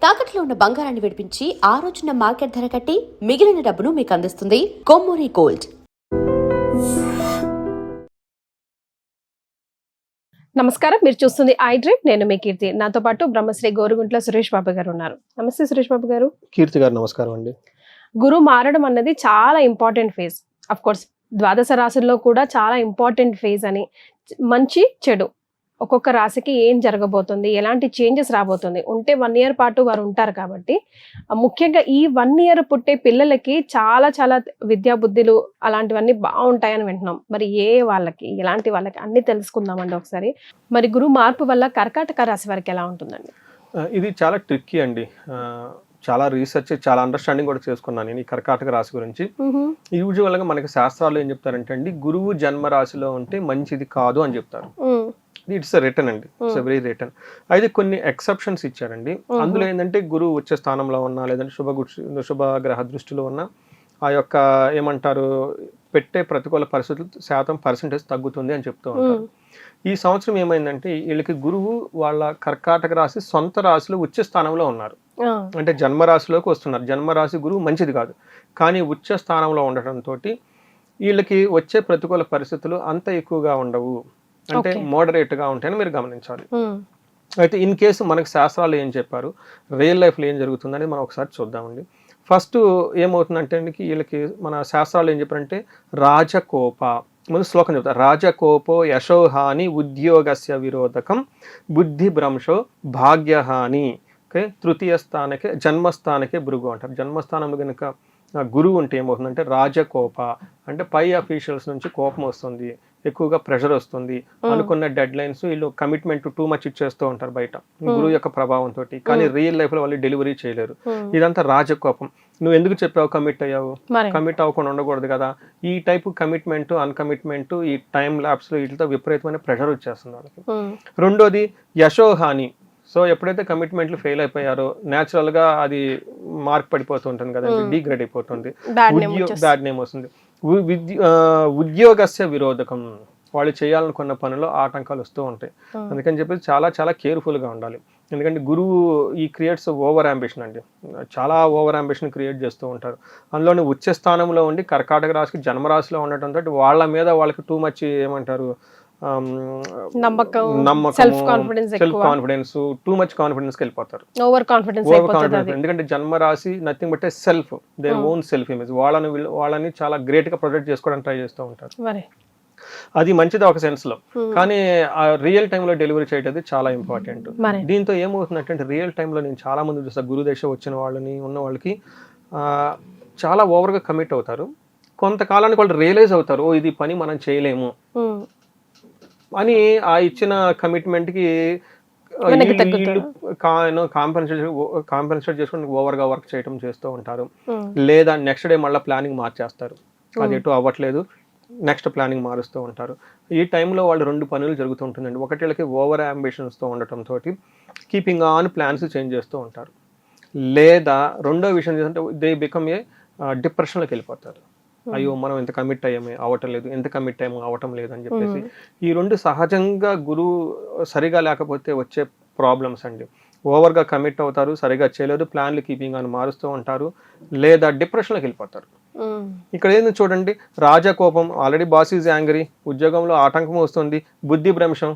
తాకట్లో ఉన్న బంగారాన్ని విడిపించి ఆ రోజున మార్కెట్ ధర కట్టి మిగిలిన డబ్బును మీకు అందిస్తుంది కొమ్మూరి గోల్డ్. నమస్కారం, మీరు చూస్తుంది ఐ డ్రీమ్. నేను మీ కీర్తి. నాతో పాటు బ్రహ్మశ్రీ గోరుగుంట్ల సురేష్ బాబు గారు ఉన్నారు. నమస్తే సురేష్ బాబు గారు. కీర్తి గారు నమస్కారం అండి. గురువు మారడం అన్నది చాలా ఇంపార్టెంట్ ఫేజ్. అఫ్ కోర్స్ ద్వాదశ రాశుల్లో కూడా చాలా ఇంపార్టెంట్ ఫేజ్ అని, మంచి చెడు ఒక్కొక్క రాశికి ఏం జరగబోతుంది, ఎలాంటి చేంజెస్ రాబోతుంది, ఉంటే 1 year పాటు వారు ఉంటారు కాబట్టి ముఖ్యంగా ఈ 1 year పుట్టే పిల్లలకి చాలా చాలా విద్యా బుద్ధులు అలాంటివన్నీ బాగుంటాయని వింటున్నాం. మరి వాళ్ళకి ఎలాంటి వాళ్ళకి అన్ని తెలుసుకుందామండి ఒకసారి. మరి గురువు మార్పు వల్ల కర్కాటక రాశి వారికి ఎలా ఉంటుందండి? ఇది చాలా ట్రిక్కీ అండి. చాలా రీసెర్చ్, చాలా అండర్స్టాండింగ్ కూడా చేసుకున్నాను నేను ఈ కర్కాటక రాశి గురించి. యూజువల్గా మనకి శాస్త్రాలు ఏం చెప్తారంటే అండి, గురువు జన్మ రాశిలో ఉంటే మంచిది కాదు అని చెప్తారు. ఇట్స్ రిటర్న్ అండి, ఇట్స్ వెరీ రిటర్న్. అయితే కొన్ని ఎక్సెప్షన్స్ ఇచ్చారండి. అందులో ఏంటంటే గురువు వచ్చే స్థానంలో ఉన్నా, లేదంటే శుభగ్రహ దృష్టిలో ఉన్న ఆ యొక్క ఏమంటారు పెట్టే ప్రతికూల పరిస్థితులు పర్సెంటేజ్ తగ్గుతుంది అని చెప్తూ ఉంటారు. ఈ సంవత్సరం ఏమైందంటే వీళ్ళకి గురువు వాళ్ళ కర్కాటక రాశి సొంత రాశిలో ఉచ్చ స్థానంలో ఉన్నారు. అంటే జన్మరాశిలోకి వస్తున్నారు. జన్మరాశి గురువు మంచిది కాదు, కానీ ఉచ్చ స్థానంలో ఉండటంతో వీళ్ళకి వచ్చే ప్రతికూల పరిస్థితులు అంత ఎక్కువగా ఉండవు, అంటే మోడరేట్ గా ఉంటాయని మీరు గమనించాలి. అయితే ఇన్ కేసు మనకు శాస్త్రాలు ఏం చెప్పారు, రియల్ లైఫ్లో ఏం జరుగుతుందని మనం ఒకసారి చూద్దామండి. ఫస్ట్ ఏమవుతుందంటే వీళ్ళకి మన శాస్త్రాలు ఏం చెప్పారంటే, రాజకోప ముందు శ్లోకం చెప్తారు. రాజకోపో యశోహాని ఉద్యోగస్య విరోధకం బుద్ధి భ్రంశో భాగ్యహాని. ఓకే, తృతీయ స్థానకే జన్మస్థానకే భృగు అంటారు. జన్మస్థానంలో కనుక గురువు ఉంటే ఏమవుతుందంటే రాజకోప అంటే పై అఫీషియల్స్ నుంచి కోపం వస్తుంది, ఎక్కువగా ప్రెషర్ వస్తుంది, అనుకున్న డెడ్ లైన్స్ వీళ్ళు కమిట్మెంట్ టూ మచ్ ఇచ్చేస్తూ ఉంటారు బయట గురువు యొక్క ప్రభావంతో. కానీ రియల్ లైఫ్ లో వాళ్ళు డెలివరీ చేయలేరు. ఇదంతా రాజకోపం. నువ్వు ఎందుకు చెప్పావు కమిట్ అయ్యావు, కమిట్ అవ్వకుండా ఉండకూడదు కదా. ఈ టైపు కమిట్మెంట్ అన్కమిట్మెంట్ ఈ టైం ల్యాబ్స్ లో వీటితో విపరీతమైన ప్రెషర్ వచ్చేస్తుంది వాళ్ళకి. రెండోది యశోహాని. సో ఎప్పుడైతే కమిట్మెంట్లు ఫెయిల్ అయిపోయారో న్యాచురల్ గా అది మార్క్ పడిపోతుంటుంది కదండి, డిగ్రేడ్ అయిపోతుంది, బ్యాడ్ నేమ్ వస్తుంది. ఉద్యోగస్య విరోధకం, వాళ్ళు చేయాలనుకున్న పనిలో ఆటంకాలు వస్తూ ఉంటాయి. అందుకని చెప్పి చాలా చాలా కేర్ఫుల్గా ఉండాలి. ఎందుకంటే గురువు ఈ క్రియేట్స్ ఓవర్ అంబిషన్ అండి, చాలా ఓవర్ అంబిషన్ క్రియేట్ చేస్తూ ఉంటారు. అందులోని ఉచ్చ స్థానంలో ఉండి కర్కాటక రాశికి జన్మరాశిలో ఉండటంతో వాళ్ళ మీద వాళ్ళకి టూ మచ్ ఏమంటారు నమ్మకం, self confidence, too much confidence కి వెళ్ళిపోతారు. Over confidence. ఎందుకంటే జన్మరాశి nothing but self, their own self image. వాళ్ళని చాలా గ్రేట్ గా ప్రొజెక్ట్ చేసుకోవడానికి ట్రై చేస్తూ ఉంటారు. అది మంచిది ఒక సెన్స్ లో, కానీ ఆ రియల్ టైమ్ లో డెలివరీ చేయటది చాలా ఇంపార్టెంట్. దీంతో ఏమవుతుందంటే రియల్ టైమ్ లో నేను చాలా మంది చూస్తా, గురుదశ వచ్చిన వాళ్ళని ఉన్న వాళ్ళకి చాలా ఓవర్ గా కమిట్ అవుతారు. కొంతకాలానికి వాళ్ళు రియలైజ్ అవుతారు, ఓ ఇది పని మనం చేయలేము అని. ఆ ఇచ్చిన కమిట్మెంట్ కి కాంపెన్సేట్ చేసుకుని ఓవర్ గా వర్క్ చేయడం చేస్తూ ఉంటారు. లేదా నెక్స్ట్ డే మళ్ళీ ప్లానింగ్ మార్చేస్తారు, అది ఎటు అవ్వట్లేదు, నెక్స్ట్ ప్లానింగ్ మారుస్తూ ఉంటారు. ఈ టైంలో వాళ్ళు 2 పనులు జరుగుతుంటుందండి. ఒకటి వీళ్ళకి ఓవర్ అంబిషన్స్తో ఉండటంతో కీపింగ్ ఆన్ ప్లాన్స్ చేంజ్ చేస్తూ ఉంటారు. లేదా రెండో విషయం ఏంటంటే దే బికమ్ ఏ డిప్రెషన్లోకి వెళ్ళిపోతారు. అయ్యో మనం ఎంత కమిట్ అయ్యామే అవటం లేదు, ఎంత కమిట్ అయ్యామో అవటం లేదు అని చెప్పేసి. ఈ 2 సహజంగా గురువు సరిగా లేకపోతే వచ్చే ప్రాబ్లమ్స్ అండి. ఓవర్గా కమిట్ అవుతారు, సరిగా చేయలేదు, ప్లాన్లు కీపింగ్ అని మారుస్తూ ఉంటారు, లేదా డిప్రెషన్లోకి వెళ్ళిపోతారు. ఇక్కడ ఏంది చూడండి, రాజకోపం, ఆల్రెడీ బాస్ ఈజ్ యాంగ్రీ, ఉద్యోగంలో ఆటంకం వస్తుంది, బుద్ధి భ్రంశం,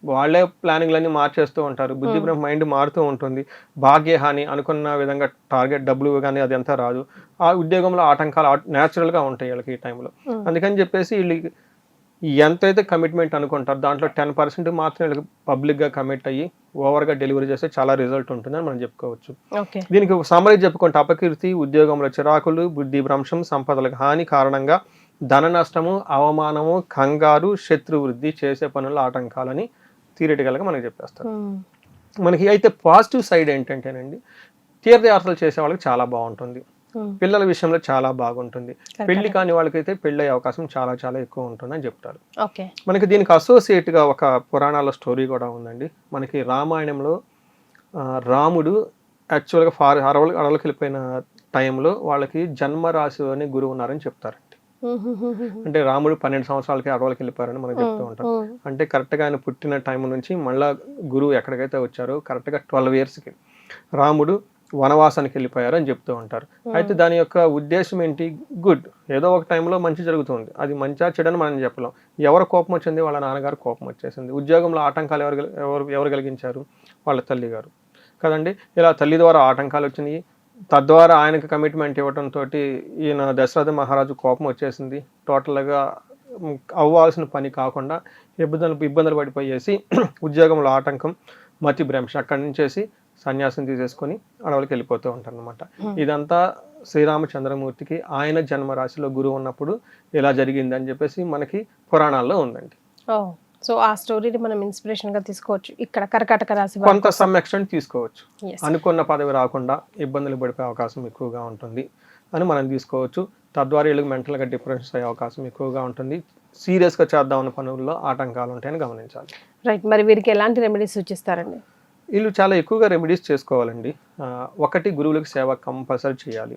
వాళ్ళే ప్లానింగ్లన్నీ మార్చేస్తూ ఉంటారు, బుద్ధి మైండ్ మారుతూ ఉంటుంది, భాగ్యహాని, అనుకున్న విధంగా టార్గెట్ డబ్బులు కానీ అది అంతా రాదు, ఆ ఉద్యోగంలో ఆటంకాలు న్యాచురల్గా ఉంటాయి వీళ్ళకి ఈ టైంలో. అందుకని చెప్పేసి వీళ్ళకి ఎంతైతే కమిట్మెంట్ అనుకుంటారు దాంట్లో 10% మాత్రం వీళ్ళకి పబ్లిక్గా కమిట్ అయ్యి ఓవర్గా డెలివరీ చేస్తే చాలా రిజల్ట్ ఉంటుందని మనం చెప్పుకోవచ్చు. దీనికి సమరీ చెప్పుకుంటే అపకీర్తి, ఉద్యోగంలో చిరాకులు, బుద్ధి భ్రంశం, సంపదలకు హాని కారణంగా ధన నష్టము, అవమానము, కంగారు, శత్రు వృద్ధి, చేసే పనుల ఆటంకాలని థియరిటికల్గా మనకి చెప్పేస్తారు. మనకి అయితే పాజిటివ్ సైడ్ ఏంటంటేనండి, తీర్థయాత్రలు చేసే వాళ్ళకి చాలా బాగుంటుంది, పిల్లల విషయంలో చాలా బాగుంటుంది, పెళ్లి కాని వాళ్ళకైతే పెళ్లి అయ్యే అవకాశం చాలా చాలా ఎక్కువ ఉంటుంది అని చెప్తారు. మనకి దీనికి అసోసియేట్ గా ఒక పురాణాల స్టోరీ కూడా ఉందండి. మనకి రామాయణంలో రాముడు యాక్చువల్గా అడవులకు వెళ్ళిపోయిన టైంలో వాళ్ళకి జన్మరాశి అనే గురువు ఉన్నారని చెప్తారండి. అంటే రాముడు 12 సంవత్సరాలకి అడవులకి వెళ్ళిపోయారని మనకు చెప్తూ ఉంటాం. అంటే కరెక్ట్గా ఆయన పుట్టిన టైం నుంచి మళ్ళా గురువు ఎక్కడికైతే వచ్చారో కరెక్ట్గా 12 yearsకి రాముడు వనవాసానికి వెళ్ళిపోయారు అని చెప్తూ ఉంటారు. అయితే దాని యొక్క ఉద్దేశం ఏంటి? గుడ్, ఏదో ఒక టైంలో మంచి జరుగుతుంది, అది మంచిగా చెడని మనం చెప్పలేం. ఎవరు కోపం వచ్చింది? వాళ్ళ నాన్నగారు కోపం వచ్చేసింది. ఉద్యోగంలో ఆటంకాలు ఎవరు కలిగించారు? వాళ్ళ తల్లి గారు కదండి. ఇలా తల్లి ద్వారా ఆటంకాలు వచ్చినాయి, తద్వారా ఆయనకు కమిట్మెంట్ ఇవ్వడంతో ఈయన దశరథ మహారాజు కోపం వచ్చేసింది. టోటల్గా అవ్వాల్సిన పని కాకుండా ఇబ్బందులు పడిపోయేసి ఉద్యోగంలో ఆటంకం, మతి భ్రంశ, అక్కడి నుంచేసి సన్యాసం తీసేసుకొని అడవులకు వెళ్ళిపోతూ ఉంటారు అనమాట. ఇదంతా శ్రీరామచంద్రమూర్తికి ఆయన జన్మరాశిలో గురువు ఉన్నప్పుడు ఇలా జరిగింది అని చెప్పేసి మనకి పురాణాల్లో ఉందండి. సో ఆ స్టోరీని మనం ఇన్స్పిరేషన్ గా తీసుకోవచ్చు. ఇక్కడ కర్కాటక రాశి కొంత సమ్ ఎక్స్టెంట్ తీసుకోవచ్చు. అనుకున్న పదవి రాకుండా ఇబ్బందులు పడిపోయే అవకాశం ఎక్కువగా ఉంటుంది అని మనం తీసుకోవచ్చు. తద్వారా వీళ్ళకి మెంటల్గా డిప్రెషన్స్ అయ్యే అవకాశం ఎక్కువగా ఉంటుంది. సీరియస్గా చేద్దామన్న పనుల్లో ఆటంకాలు ఉంటాయని గమనించాలి. రైట్. మరి వీరికి ఎలాంటి రెమెడీస్ సూచిస్తారండి? వీళ్ళు చాలా ఎక్కువగా రెమెడీస్ చేసుకోవాలండి. ఒకటి, గురువులకు సేవ కంపల్సరీ చేయాలి.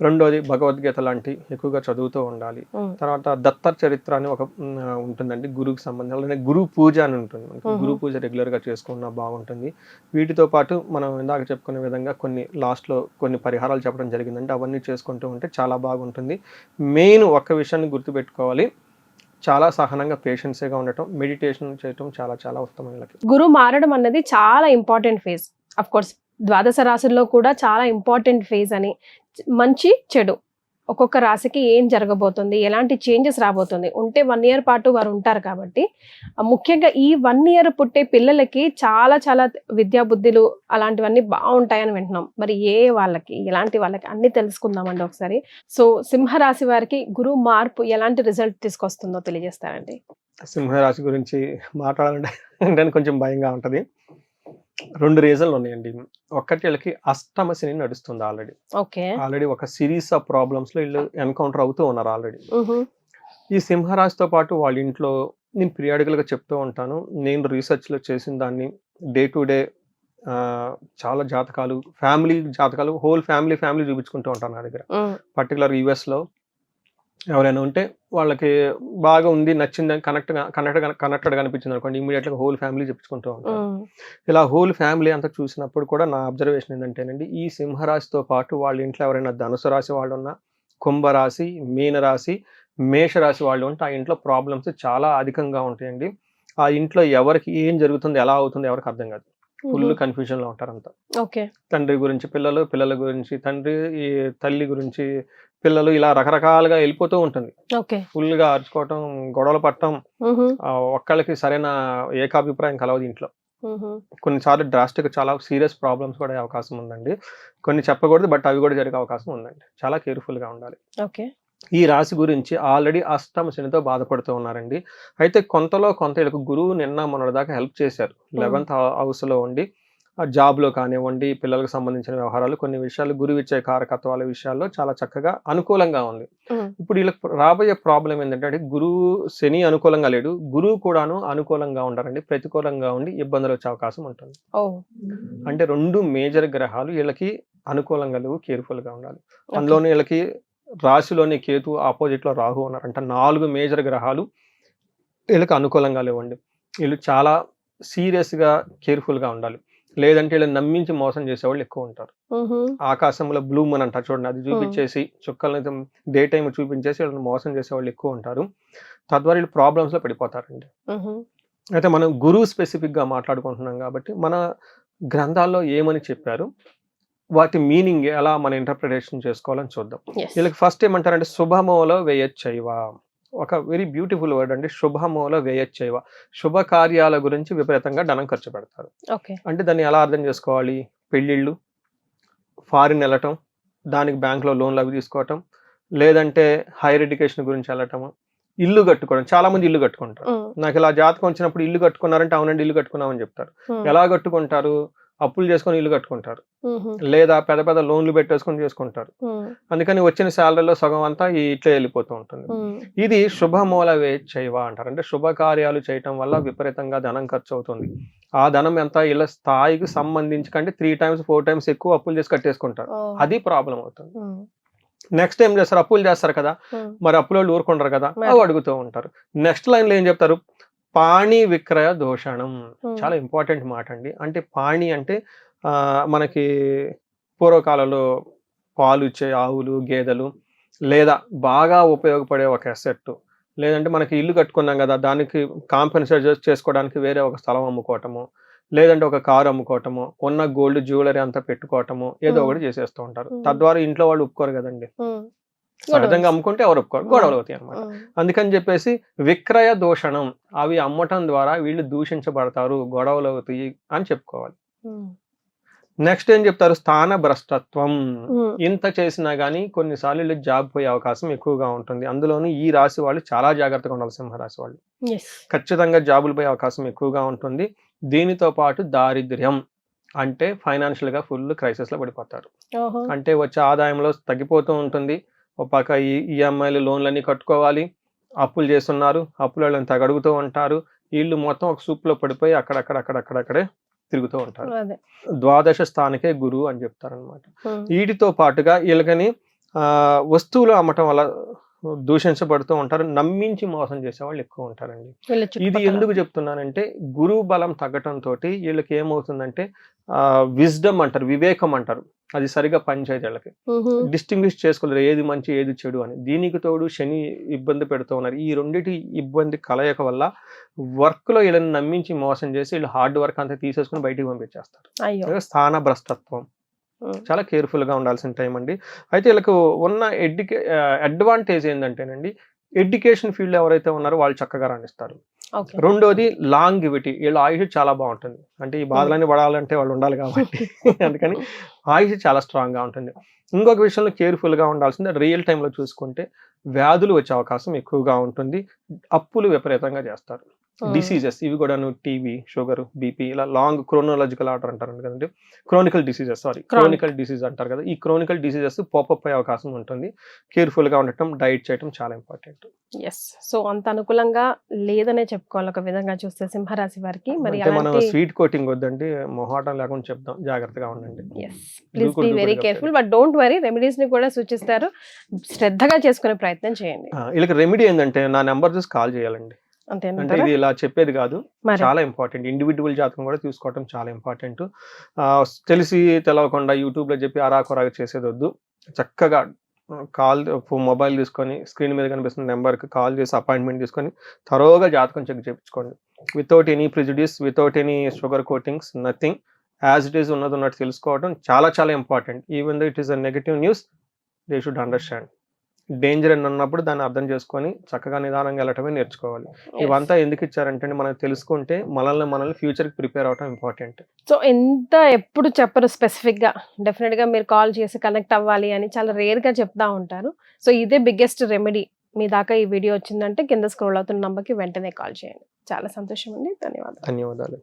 రెండోది, భగవద్గీత లాంటి ఎక్కువగా చదువుతూ ఉండాలి. తర్వాత దత్త చరిత్ర అని ఒక ఉంటుందండి గురువుకి సంబంధించిన, గురు పూజ అని ఉంటుంది. గురు పూజ రెగ్యులర్గా చేసుకున్నా బాగుంటుంది. వీటితో పాటు మనం ఇందాక చెప్పుకునే విధంగా కొన్ని లాస్ట్లో కొన్ని పరిహారాలు చెప్పడం జరిగిందంటే అవన్నీ చేసుకుంటూ ఉంటే చాలా బాగుంటుంది. మెయిన్ ఒక్క విషయాన్ని గుర్తుపెట్టుకోవాలి, చాలా సహనంగా పేషెన్స్గా ఉండటం, మెడిటేషన్ చేయటం చాలా చాలా ఉత్తమం. గురువు మారడం అన్నది చాలా ఇంపార్టెంట్ ఫేజ్. అఫ్ కోర్స్ ద్వాదశ రాశుల్లో కూడా చాలా ఇంపార్టెంట్ ఫేజ్ అని, మంచి చెడు ఒక్కొక్క రాశికి ఏం జరగబోతుంది, ఎలాంటి చేంజెస్ రాబోతుంది, ఉంటే 1 year పాటు వారు ఉంటారు కాబట్టి ముఖ్యంగా ఈ 1 year పుట్టే పిల్లలకి చాలా చాలా విద్యా బుద్ధులు అలాంటివన్నీ బాగుంటాయని వింటున్నాం. మరి వాళ్ళకి ఎలాంటి వాళ్ళకి అన్ని తెలుసుకుందామండి ఒకసారి. సో సింహరాశి వారికి గురువు మార్పు ఎలాంటి రిజల్ట్ తీసుకొస్తుందో తెలియజేస్తారండి. సింహరాశి గురించి మాట్లాడాలంటే కొంచెం భయంగా ఉంటుంది. 2 రీజన్లు ఉన్నాయండి. ఒక్కటి, వీళ్ళకి అష్టమ శని నడుస్తుంది ఆల్రెడీ ఒక సిరీస్ ఆఫ్ ప్రాబ్లమ్స్ లో వీళ్ళు ఎన్కౌంటర్ అవుతూ ఉన్నారు ఆల్రెడీ. ఈ సింహరాశితో పాటు వాళ్ళ ఇంట్లో నేను పీరియాడికల్ గా చెప్తూ ఉంటాను, నేను రీసెర్చ్ లో చేసిన దాన్ని డే టు డే చాలా జాతకాలు, ఫ్యామిలీ జాతకాలు, హోల్ ఫ్యామిలీ చూపించుకుంటూ ఉంటాను నా దగ్గర. పర్టికులర్ యుఎస్ లో ఎవరైనా ఉంటే వాళ్ళకి బాగా ఉంది, నచ్చింది, కనెక్టెడ్ అనిపించింది అనుకోండి, ఇమీడియట్ గా హోల్ ఫ్యామిలీ చెప్పుకుంటూ ఉంటారు. ఇలా హోల్ ఫ్యామిలీ అంతా చూసినప్పుడు కూడా నా అబ్జర్వేషన్ ఏంటంటేనండి, ఈ సింహరాశితో పాటు వాళ్ళ ఇంట్లో ఎవరైనా ధనుసు రాశి వాళ్ళు ఉన్నా, కుంభరాశి, మీనరాశి, మేషరాశి వాళ్ళు ఉంటే ఆ ఇంట్లో ప్రాబ్లమ్స్ చాలా అధికంగా ఉంటాయండి. ఆ ఇంట్లో ఎవరికి ఏం జరుగుతుంది, ఎలా అవుతుంది ఎవరికి అర్థం కాదు. ఫుల్ కన్ఫ్యూజన్ లో ఉంటారంతా. తండ్రి గురించి పిల్లలు, పిల్లల గురించి తండ్రి, ఈ తల్లి గురించి పిల్లలు, ఇలా రకరకాలుగా వెళ్ళిపోతూ ఉంటుంది. ఫుల్ గా అరుచుకోవటం, గొడవలు పట్టడం, ఒక్కళ్ళకి సరైన ఏకాభిప్రాయం కలవదు ఇంట్లో. కొన్నిసార్లు డ్రాస్టిక్ చాలా సీరియస్ ప్రాబ్లమ్స్ కూడా అవకాశం ఉందండి. కొన్ని చెప్పకూడదు, బట్ అవి కూడా జరిగే అవకాశం ఉందండి. చాలా కేర్ఫుల్ గా ఉండాలి. ఈ రాశి గురించి ఆల్రెడీ అష్టమ శనితో బాధపడుతూ ఉన్నారండి. అయితే కొంతలో కొంత వీళ్ళకి గురువు నిన్న మొన్నటిదాకా హెల్ప్ చేశారు. 11th house లో ఉండి జాబ్ లో కానివ్వండి, పిల్లలకు సంబంధించిన వ్యవహారాలు, కొన్ని విషయాలు గురువు ఇచ్చే కారకత్వాల విషయాల్లో చాలా చక్కగా అనుకూలంగా ఉంది. ఇప్పుడు వీళ్ళకి రాబోయే ప్రాబ్లం ఏంటంటే, గురువు శని అనుకూలంగా లేడు, గురువు కూడాను అనుకూలంగా ఉండాలండి, ప్రతికూలంగా ఉండి ఇబ్బందులు వచ్చే అవకాశం ఉంటుంది. అంటే 2 మేజర్ గ్రహాలు వీళ్ళకి అనుకూలంగా లేవు, కేర్ఫుల్ గా ఉండాలి. అందులోనే వీళ్ళకి రాశిలోని కేతు, ఆపోజిట్ లో రాహు ఉన్నారు. అంటే 4 మేజర్ గ్రహాలు వీళ్ళకి అనుకూలంగా లేవండి. వీళ్ళు చాలా సీరియస్ గా కేర్ఫుల్ గా ఉండాలి. లేదంటే వీళ్ళు నమ్మించి మోసం చేసేవాళ్ళు ఎక్కువ ఉంటారు. ఆకాశంలో బ్లూ మూన్ అంటారు చూడండి, అది చూపించేసి చుక్కల్ని డే టైం చూపించేసి వీళ్ళని మోసం చేసేవాళ్ళు ఎక్కువ ఉంటారు. తద్వారా వీళ్ళు ప్రాబ్లమ్స్ లో పడిపోతారండి. అయితే మనం గురువు స్పెసిఫిక్ గా మాట్లాడుకుంటున్నాం కాబట్టి మన గ్రంథాల్లో ఏమని చెప్పారు, వాటి మీనింగ్ ఎలా మన ఇంటర్ప్రిటేషన్ చేసుకోవాలని చూద్దాం. వీళ్ళకి ఫస్ట్ ఏమంటారంటే, శుభమూల వ్యయచ్చైవ. ఒక వెరీ బ్యూటిఫుల్ వర్డ్ అండి, శుభమూల వ్యయచ్చైవ. శుభ కార్యాల గురించి విపరీతంగా ధనం ఖర్చు పెడతారు. అంటే దాన్ని ఎలా అర్థం చేసుకోవాలి? పెళ్ళిళ్ళు, ఫారిన్ వెళ్ళటం, దానికి బ్యాంక్లో లోన్లు అవి తీసుకోవటం, లేదంటే హైయర్ ఎడ్యుకేషన్ గురించి వెళ్ళటము, ఇల్లు కట్టుకోవడం. చాలా మంది ఇల్లు కట్టుకుంటారు. నాకు ఇలా జాతకం వచ్చినప్పుడు ఇల్లు కట్టుకున్నారంటే అవునండి ఇల్లు కట్టుకున్నామని చెప్తారు. ఎలా కట్టుకుంటారు? అప్పులు చేసుకొని ఇల్లు కట్టుకుంటారు, లేదా పెద్ద పెద్ద లోన్లు పెట్టేసుకొని చేసుకుంటారు. అందుకని వచ్చిన శాలరీలో సగం అంతా ఇట్లా వెళ్ళిపోతూ ఉంటుంది. ఇది శుభమూల వ్యయచ్చైవ అంటారు. అంటే శుభకార్యాలు చేయటం వల్ల విపరీతంగా ధనం ఖర్చు అవుతుంది. ఆ ధనం ఎంత వీళ్ళ స్థాయికి సంబంధించి కంటే 3 times 4 times ఎక్కువ అప్పులు చేసి కట్టేసుకుంటారు. అది ప్రాబ్లం అవుతుంది. నెక్స్ట్ ఏం చేస్తారు? అప్పులు చేస్తారు కదా, మరి అప్పులో ఊరుకుంటారు కదా, అవి అడుగుతూ ఉంటారు. నెక్స్ట్ లైన్ లో ఏం చెప్తారు? పాణి విక్రయ దోషణం. చాలా ఇంపార్టెంట్ మాట అండి. అంటే పాణి అంటే మనకి పూర్వకాలంలో పాలు ఇచ్చే ఆవులు, గేదెలు, లేదా బాగా ఉపయోగపడే ఒక అసెట్, లేదంటే మనకి ఇల్లు కట్టుకున్నాం కదా, దానికి కాంపెన్సేట్ చేసుకోవడానికి వేరే ఒక స్థలం అమ్ముకోవటము, లేదంటే ఒక కారు అమ్ముకోవటము, ఉన్న గోల్డ్ జ్యువెలరీ అంతా పెట్టుకోవటము, ఏదో ఒకటి చేసేస్తూ ఉంటారు. తద్వారా ఇంట్లో వాళ్ళు ఒప్పుకోరు కదండి. సహజంగా అమ్ముకుంటే ఎవరు ఒప్పుకోరు, గొడవలు అవుతాయి అనమాట. అందుకని చెప్పేసి విక్రయ దూషణం, అవి అమ్మటం ద్వారా వీళ్ళు దూషించబడతారు, గొడవలు అవుతాయి అని చెప్పుకోవాలి. నెక్స్ట్ ఏం చెప్తారు, స్థాన భ్రష్టత్వం. ఇంత చేసినా గానీ కొన్నిసార్లు వీళ్ళు జాబ్ పోయే అవకాశం ఎక్కువగా ఉంటుంది. అందులోనూ ఈ రాశి వాళ్ళు చాలా జాగ్రత్తగా ఉండాలి. సింహరాశి వాళ్ళు ఖచ్చితంగా జాబులు పోయే అవకాశం ఎక్కువగా ఉంటుంది. దీనితో పాటు దారిద్ర్యం, అంటే ఫైనాన్షియల్ గా ఫుల్ క్రైసిస్ లో పడిపోతారు. అంటే వచ్చే ఆదాయంలో తగ్గిపోతూ ఉంటుంది. ఒక పక్క ఈఎంఐలు, లోన్లన్నీ కట్టుకోవాలి, అప్పులు చేస్తున్నారు, అప్పుల వాళ్ళని తగడుగుతూ ఉంటారు. వీళ్ళు మొత్తం ఒక సూప్ లో పడిపోయి అక్కడక్కడే తిరుగుతూ ఉంటారు. ద్వాదశ స్థానికే గురువు అని చెప్తారు అనమాట. వీటితో పాటుగా వీళ్ళకని వస్తువులు అమ్మటం వల్ల దూషించబడుతూ ఉంటారు. నమ్మించి మోసం చేసే వాళ్ళు ఎక్కువ ఉంటారండి. ఇది ఎందుకు చెప్తున్నానంటే, గురువు బలం తగ్గటంతో వీళ్ళకి ఏమవుతుందంటే విజ్డమ్ అంటారు, వివేకం అంటారు, అది సరిగా పనిచేయదు. వీళ్ళకి డిస్టింగ్విష్ చేసుకోలేరు ఏది మంచి ఏది చెడు అని. దీనికి తోడు శని ఇబ్బంది పెడుతూ ఉన్నారు. ఈ రెండింటి ఇబ్బంది కలయిక వల్ల వర్క్ లో వీళ్ళని నమ్మించి మోసం చేసి వీళ్ళు హార్డ్ వర్క్ అంతా తీసేసుకుని బయటికి పంపించేస్తారు. స్థాన భ్రష్టత్వం, చాలా కేర్ఫుల్ గా ఉండాల్సిన టైం అండి. అయితే వీళ్ళకు ఉన్న అడ్వాంటేజ్ ఏంటంటేనండి, ఎడ్యుకేషన్ ఫీల్డ్ ఎవరైతే ఉన్నారో వాళ్ళు చక్కగా రాణిస్తారు. రెండోది లాంగివిటీ, వీళ్ళ ఆయుష్ చాలా బాగుంటుంది. అంటే ఈ బాధలన్నీ పడాలంటే వాళ్ళు ఉండాలి కాబట్టి అందుకని ఆయుష్ చాలా స్ట్రాంగ్ గా ఉంటుంది. ఇంకొక విషయంలో కేర్ఫుల్ గా ఉండాల్సింది, రియల్ టైంలో చూసుకుంటే వ్యాధులు వచ్చే అవకాశం ఎక్కువగా ఉంటుంది. అప్పులు విపరీతంగా చేస్తారు. డిసీజెస్ ఇవి కూడా టీబీ, షుగర్, బీపీ, ఇలా లాంగ్ క్రోనాలజికల్ ఆర్డర్ అంటారు కదండి, క్రోనికల్ డిసీజ్ అంటారు కదా. ఈ క్రోనికల్ డిసీజెస్ పాపప్ అయ్యే అవకాశం ఉంటుంది. కేర్ఫుల్ గా ఉండటం, డైట్ చేయటం చాలా ఇంపార్టెంట్. సో అంత అనుకూలంగా లేదనే చెప్పుకోవాలి ఒక విధంగా చూస్తే సింహరాశి వారికి. మరి మనం స్వీట్ కోటింగ్ వద్దండి, మొహాటం లేకుండా చెప్తాం, జాగ్రత్తగా ఉండండి. Please be very careful, but don't worry, remedies ని కూడా సూచిస్తారు, శ్రద్ధగా చేసుకునే ప్రయత్నం చేయండి. వీళ్ళకి రెమెడీ ఏంటంటే నా నెంబర్ చూసి కాల్ చేయాలండి. అంటే ఇది ఇలా చెప్పేది కాదు, చాలా ఇంపార్టెంట్. ఇండివిడ్యువల్ జాతకం కూడా చూసుకోవటం చాలా ఇంపార్టెంట్. తెలిసి తెలవకుండా యూట్యూబ్ లో చెప్పి అరాకొరాగా చేసేది వద్దు. చక్కగా మొబైల్ తీసుకొని స్క్రీన్ మీద కనిపిస్తున్న నెంబర్కి కాల్ చేసి అపాయింట్మెంట్ తీసుకొని థరోగా జాతకం చెక్ చేయించుకోండి. Without any prejudice, without any sugar coatings, nothing, as it is ఉన్నట్టు తెలుసుకోవడం చాలా చాలా important. Even though it is a negative news, they should understand. Danger అని అన్నప్పుడు దాన్ని అర్థం చేసుకొని చక్కగా నిదానంగా వెళ్ళటమే నేర్చుకోవాలి. ఇవంతా ఎందుకు ఇచ్చారంటే మనం తెలుసుకుంటే మనల్ని ఫ్యూచర్ కి ప్రిపేర్ అవటం ఇంపార్టెంట్. సో ఎంత ఎప్పుడు చెప్పరు స్పెసిఫిక్ గా, డెఫినెట్ గా మీరు కాల్ చేసి కనెక్ట్ అవ్వాలి అని చాలా రేర్ గా చెప్తా ఉంటారు. సో ఇదే బిగ్గెస్ట్ రెమెడీ. మీ దాకా ఈ వీడియో వచ్చిందంటే కింద స్క్రోల్ అవుతున్న నంబర్కి వెంటనే కాల్ చేయండి. చాలా సంతోషం అండి, ధన్యవాదాలు.